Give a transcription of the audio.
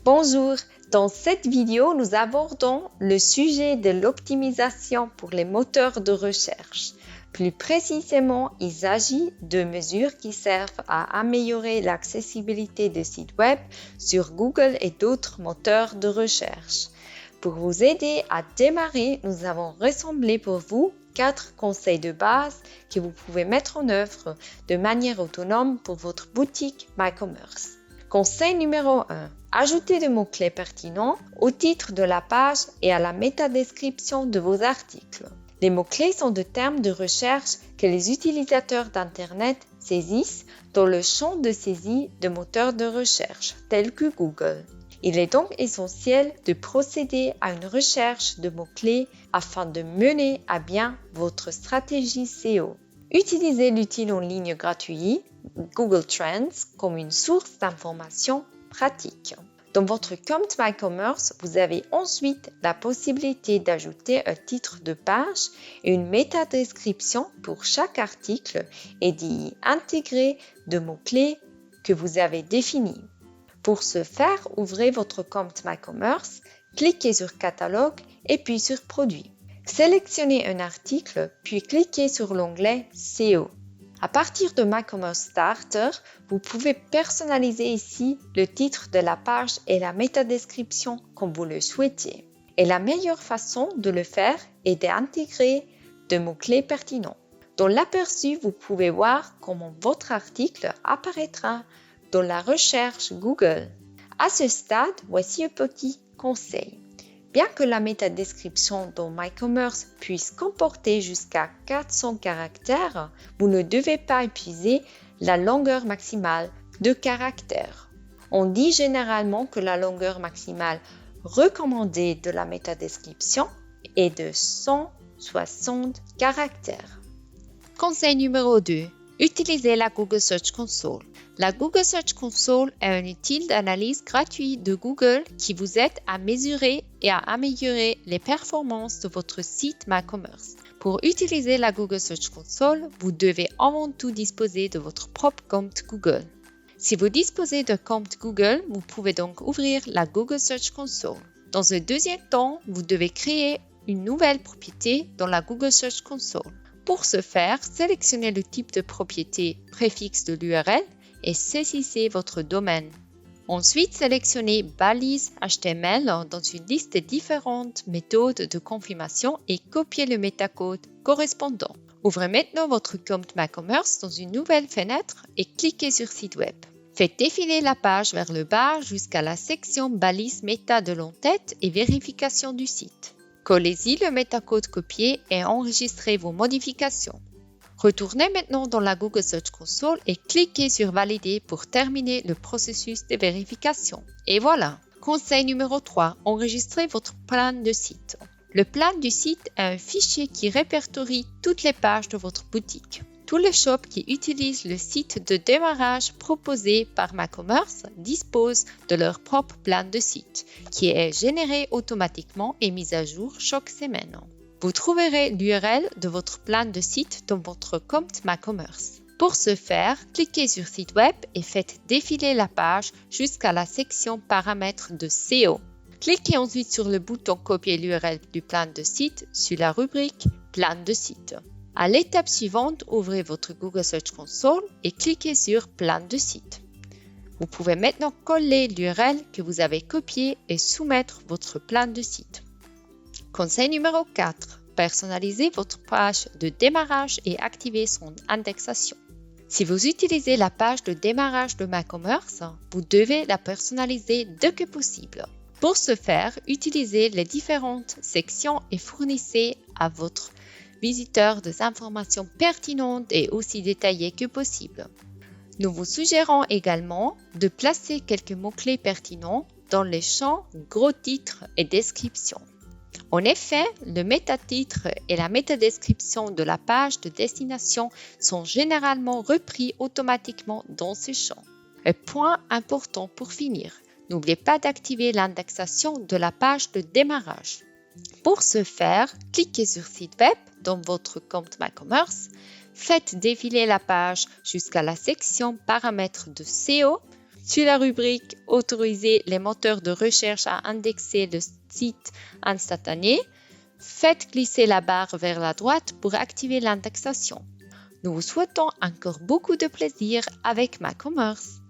Bonjour, dans cette vidéo, nous abordons le sujet de l'optimisation pour les moteurs de recherche. Plus précisément, il s'agit de mesures qui servent à améliorer l'accessibilité des sites web sur Google et d'autres moteurs de recherche. Pour vous aider à démarrer, nous avons rassemblé pour vous 4 conseils de base que vous pouvez mettre en œuvre de manière autonome pour votre boutique MyCommerce. Conseil numéro 1. Ajoutez des mots-clés pertinents au titre de la page et à la métadescription de vos articles. Les mots-clés sont des termes de recherche que les utilisateurs d'Internet saisissent dans le champ de saisie de moteurs de recherche tels que Google. Il est donc essentiel de procéder à une recherche de mots-clés afin de mener à bien votre stratégie SEO. Utilisez l'outil en ligne gratuit Google Trends comme une source d'informations pratiques. Dans votre compte MyCommerce, vous avez ensuite la possibilité d'ajouter un titre de page et une métadescription pour chaque article et d'y intégrer des mots-clés que vous avez définis. Pour ce faire, ouvrez votre compte MyCommerce, cliquez sur Catalogue et puis sur Produits. Sélectionnez un article, puis cliquez sur l'onglet SEO. À partir de MyCommerce Starter, vous pouvez personnaliser ici le titre de la page et la métadescription comme vous le souhaitez. Et la meilleure façon de le faire est d'intégrer des mots-clés pertinents. Dans l'aperçu, vous pouvez voir comment votre article apparaîtra dans la recherche Google. À ce stade, voici un petit conseil. Bien que la métadescription dans MyCommerce puisse comporter jusqu'à 400 caractères, vous ne devez pas épuiser la longueur maximale de caractères. On dit généralement que la longueur maximale recommandée de la métadescription est de 160 caractères. Conseil numéro 2. Utilisez la Google Search Console. La Google Search Console est un outil d'analyse gratuit de Google qui vous aide à mesurer et à améliorer les performances de votre site MyCommerce. Pour utiliser la Google Search Console, vous devez avant tout disposer de votre propre compte Google. Si vous disposez d'un compte Google, vous pouvez donc ouvrir la Google Search Console. Dans un deuxième temps, vous devez créer une nouvelle propriété dans la Google Search Console. Pour ce faire, sélectionnez le type de propriété préfixe de l'URL et saisissez votre domaine. Ensuite, sélectionnez balise HTML dans une liste de différentes méthodes de confirmation et copiez le métacode correspondant. Ouvrez maintenant votre compte MyCommerce dans une nouvelle fenêtre et cliquez sur Site web. Faites défiler la page vers le bas jusqu'à la section balise méta de l'entête et vérification du site. Collez-y le métacode copié et enregistrez vos modifications. Retournez maintenant dans la Google Search Console et cliquez sur Valider pour terminer le processus de vérification. Et voilà! Conseil numéro 3. Enregistrez votre plan de site. Le plan du site est un fichier qui répertorie toutes les pages de votre boutique. Tous les shops qui utilisent le site de démarrage proposé par MyCommerce disposent de leur propre plan de site, qui est généré automatiquement et mis à jour chaque semaine. Vous trouverez l'URL de votre plan de site dans votre compte MyCommerce. Pour ce faire, cliquez sur Site web et faites défiler la page jusqu'à la section Paramètres de SEO. Cliquez ensuite sur le bouton Copier l'URL du plan de site sur la rubrique Plan de site. À l'étape suivante, ouvrez votre Google Search Console et cliquez sur Plan de site. Vous pouvez maintenant coller l'URL que vous avez copié et soumettre votre plan de site. Conseil numéro 4. Personnalisez votre page de démarrage et activez son indexation. Si vous utilisez la page de démarrage de MyCommerce, vous devez la personnaliser dès que possible. Pour ce faire, utilisez les différentes sections et fournissez à votre visiteur des informations pertinentes et aussi détaillées que possible. Nous vous suggérons également de placer quelques mots-clés pertinents dans les champs gros titres et description. En effet, le métatitre et la métadescription de la page de destination sont généralement repris automatiquement dans ces champs. Un point important pour finir, n'oubliez pas d'activer l'indexation de la page de démarrage. Pour ce faire, cliquez sur Site web dans votre compte MyCommerce, faites défiler la page jusqu'à la section Paramètres de SEO Sur la rubrique « Autoriser les moteurs de recherche à indexer le site instantané », faites glisser la barre vers la droite pour activer l'indexation. Nous vous souhaitons encore beaucoup de plaisir avec MyCommerce.